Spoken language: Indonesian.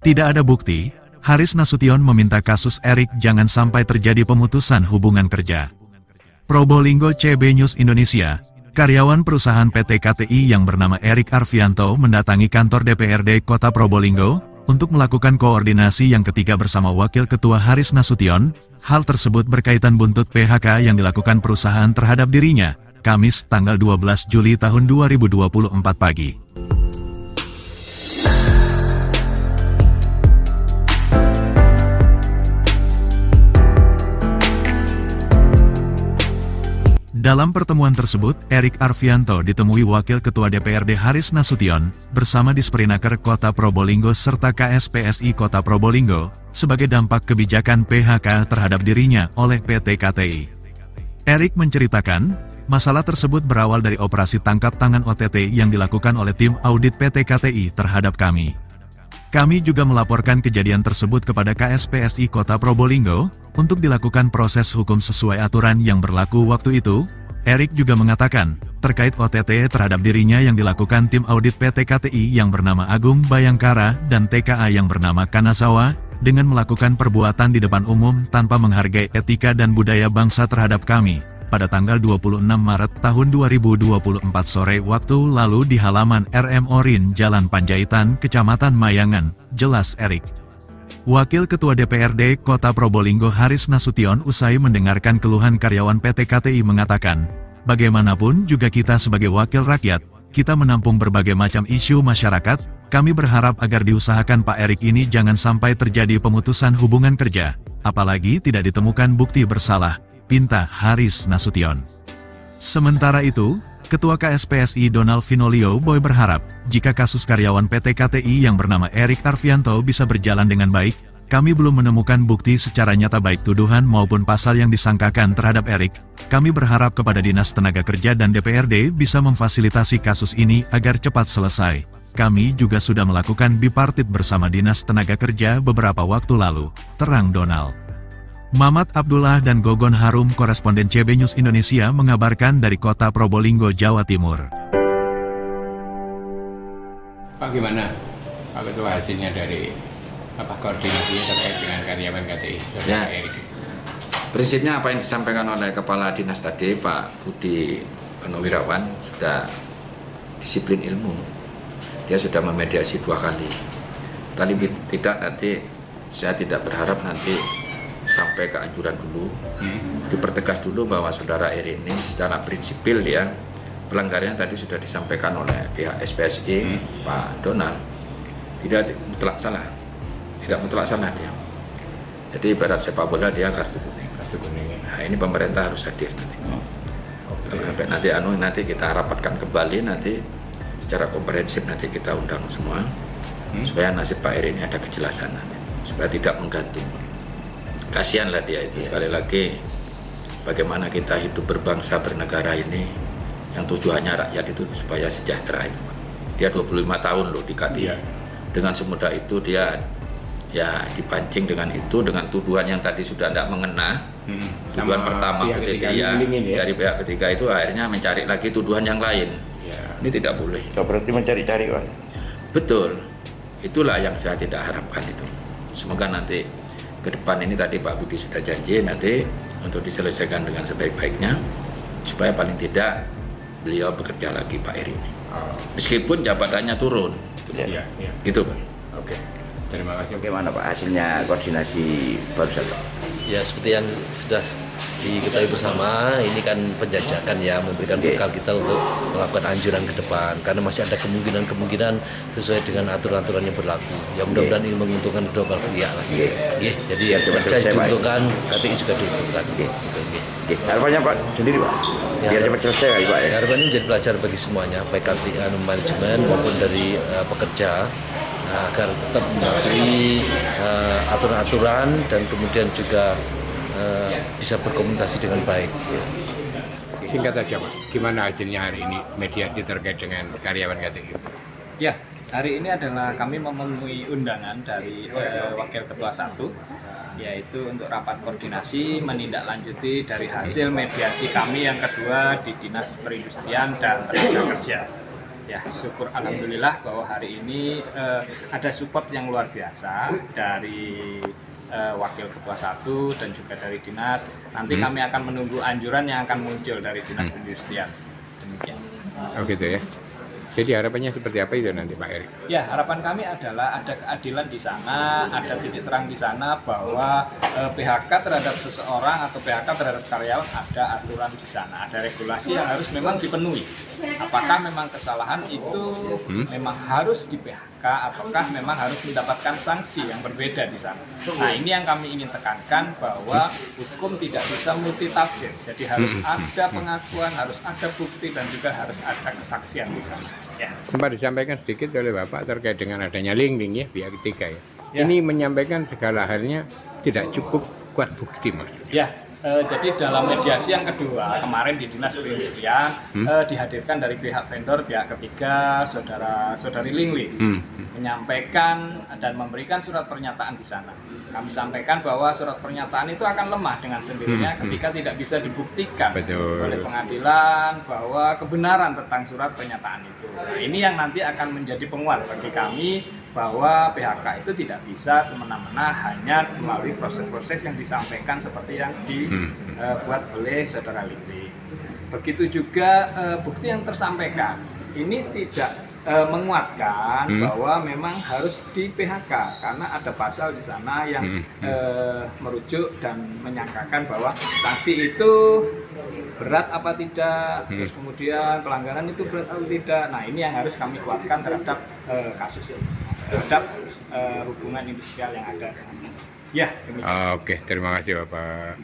Tidak ada bukti, Haris Nasution meminta kasus Erik jangan sampai terjadi pemutusan hubungan kerja. Probolinggo CB News Indonesia, karyawan perusahaan PT KTI yang bernama Erik Arfianto mendatangi kantor DPRD Kota Probolinggo untuk melakukan koordinasi yang ketiga bersama Wakil Ketua Haris Nasution. Hal tersebut berkaitan buntut PHK yang dilakukan perusahaan terhadap dirinya, Kamis tanggal 12 Juli tahun 2024 pagi. Dalam pertemuan tersebut, Erik Arfianto ditemui Wakil Ketua DPRD Haris Nasution, bersama Disperinaker Kota Probolinggo serta KSPSI Kota Probolinggo, sebagai dampak kebijakan PHK terhadap dirinya oleh PT KTI. Erik menceritakan, masalah tersebut berawal dari operasi tangkap tangan OTT yang dilakukan oleh tim audit PT KTI terhadap kami. Kami juga melaporkan kejadian tersebut kepada KSPSI Kota Probolinggo, untuk dilakukan proses hukum sesuai aturan yang berlaku waktu itu. Erik juga mengatakan, terkait OTT terhadap dirinya yang dilakukan tim audit PT KTI yang bernama Agung Bayangkara dan TKA yang bernama Kanazawa, dengan melakukan perbuatan di depan umum tanpa menghargai etika dan budaya bangsa terhadap kami. Pada tanggal 26 Maret tahun 2024 sore waktu lalu di halaman RM Orin Jalan Panjaitan, Kecamatan Mayangan, jelas Erik. Wakil Ketua DPRD Kota Probolinggo Haris Nasution usai mendengarkan keluhan karyawan PT KTI mengatakan, bagaimanapun juga kita sebagai wakil rakyat, kita menampung berbagai macam isu masyarakat, kami berharap agar diusahakan Pak Erik ini jangan sampai terjadi pemutusan hubungan kerja, apalagi tidak ditemukan bukti bersalah, pinta Haris Nasution. Sementara itu, Ketua KSPSI Donald Vinolio Boy berharap, jika kasus karyawan PT KTI yang bernama Erik Arfianto bisa berjalan dengan baik, kami belum menemukan bukti secara nyata baik tuduhan maupun pasal yang disangkakan terhadap Erik. Kami berharap kepada Dinas Tenaga Kerja dan DPRD bisa memfasilitasi kasus ini agar cepat selesai. Kami juga sudah melakukan bipartit bersama Dinas Tenaga Kerja beberapa waktu lalu, terang Donald. Mamat Abdullah dan Gogon Harum, koresponden CB News Indonesia mengabarkan dari Kota Probolinggo, Jawa Timur. Pak, gimana Pak Ketua hasilnya dari koordinasinya terkait dengan karyawan KTI? Ya, prinsipnya apa yang disampaikan oleh Kepala Dinas tadi, Pak Budi Wirawan, sudah disiplin ilmu. Dia sudah memediasi 2 kali. Tadi tidak, nanti saya tidak berharap nanti sampai ke anjuran dulu, dipertegas dulu bahwa saudara Erik ini secara prinsipil ya, pelanggarannya tadi sudah disampaikan oleh pihak SPSI, Pak Donald, tidak mutlak salah dia. Jadi ibarat sepak bola dia kartu kuning. Nah, ini pemerintah harus hadir nanti. Kalau sampai nanti kita rapatkan kembali nanti secara komprehensif, nanti kita undang semua supaya nasib Pak Erik ini ada kejelasan nanti, supaya tidak menggantung. Kasihanlah dia itu, sekali lagi bagaimana kita hidup berbangsa bernegara ini yang tujuannya rakyat itu supaya sejahtera itu, Pak. Dia 25 tahun loh di KTI. Dengan semudah itu dia ya dipancing dengan itu, dengan tuduhan yang tadi sudah tidak mengena. Tuduhan pertama ketiga ya, dari pihak ketiga itu akhirnya mencari lagi tuduhan yang lain. Ini tidak boleh. Berarti mencari-cari, Pak. Betul. Itulah yang saya tidak harapkan itu. Semoga nanti ke depan ini tadi Pak Budi sudah janji nanti untuk diselesaikan dengan sebaik-baiknya, supaya paling tidak beliau bekerja lagi Pak Erik ini. Meskipun jabatannya turun. Iya. Gitu, Pak. Oke. Terima kasih. Bagaimana Pak hasilnya koordinasi barusan, Pak? Ya, seperti yang sudah diketahui bersama, ini kan penjajakan ya, memberikan bekal kita untuk melakukan anjuran ke depan, karena masih ada kemungkinan sesuai dengan aturan-aturan yang berlaku. Ya, mudah-mudahan ini menguntungkan kedua belah pihak lah. Jadi ya, kerja diuntungkan, KTI juga diuntungkan. Harapannya Pak sendiri, Pak, biar cepat selesai ya, Pak. Harapannya menjadi pelajaran bagi semuanya, baik KTI manajemen maupun dari pekerja, agar tetap mematuhi aturan-aturan dan kemudian juga bisa berkomunikasi dengan baik. Singkat saja, Pak, gimana hasilnya hari ini mediasi terkait dengan karyawan KTI? Ya, hari ini adalah kami memenuhi undangan dari Wakil Ketua 1, yaitu untuk rapat koordinasi menindaklanjuti dari hasil mediasi kami yang kedua di Dinas Perindustrian dan Tenaga Kerja. Ya, syukur alhamdulillah bahwa hari ini ada support yang luar biasa dari Wakil Ketua 1 dan juga dari Dinas. Nanti kami akan menunggu anjuran yang akan muncul dari Dinas Perindustrian. Demikian. Oh gitu ya. Jadi harapannya seperti apa itu nanti Pak Erik? Ya, harapan kami adalah ada keadilan di sana, ada titik terang di sana bahwa PHK terhadap seseorang atau PHK terhadap karyawan ada aturan di sana, ada regulasi yang harus memang dipenuhi. Apakah memang kesalahan itu memang harus di PHK, ataukah memang harus mendapatkan sanksi yang berbeda di sana. Nah, ini yang kami ingin tekankan bahwa hukum tidak bisa multitafsir. Jadi harus ada pengakuan, harus ada bukti, dan juga harus ada kesaksian di sana. Ya. Sempat disampaikan sedikit oleh Bapak terkait dengan adanya link-link ya pihak ketiga ya. Ya. Ini menyampaikan segala halnya tidak cukup kuat bukti maksudnya. Ya, jadi dalam mediasi yang kedua kemarin di Dinas Perindustrian dihadirkan dari pihak vendor, pihak ketiga, saudari Lingli menyampaikan dan memberikan surat pernyataan di sana. Kami sampaikan bahwa surat pernyataan itu akan lemah dengan sendirinya ketika tidak bisa dibuktikan oleh pengadilan bahwa kebenaran tentang surat pernyataan itu. Nah, ini yang nanti akan menjadi penguat bagi kami bahwa PHK itu tidak bisa semena-mena hanya melalui proses-proses yang disampaikan seperti yang dibuat oleh saudara Lingli. Begitu juga bukti yang tersampaikan ini tidak menguatkan bahwa memang harus di PHK karena ada pasal di sana yang merujuk dan menyangkakan bahwa sanksi itu berat apa tidak, terus kemudian pelanggaran itu berat atau tidak. Nah, ini yang harus kami kuatkan terhadap kasus ini, terhadap hubungan industrial yang ada. Ya, demikian. Oke, terima kasih Bapak.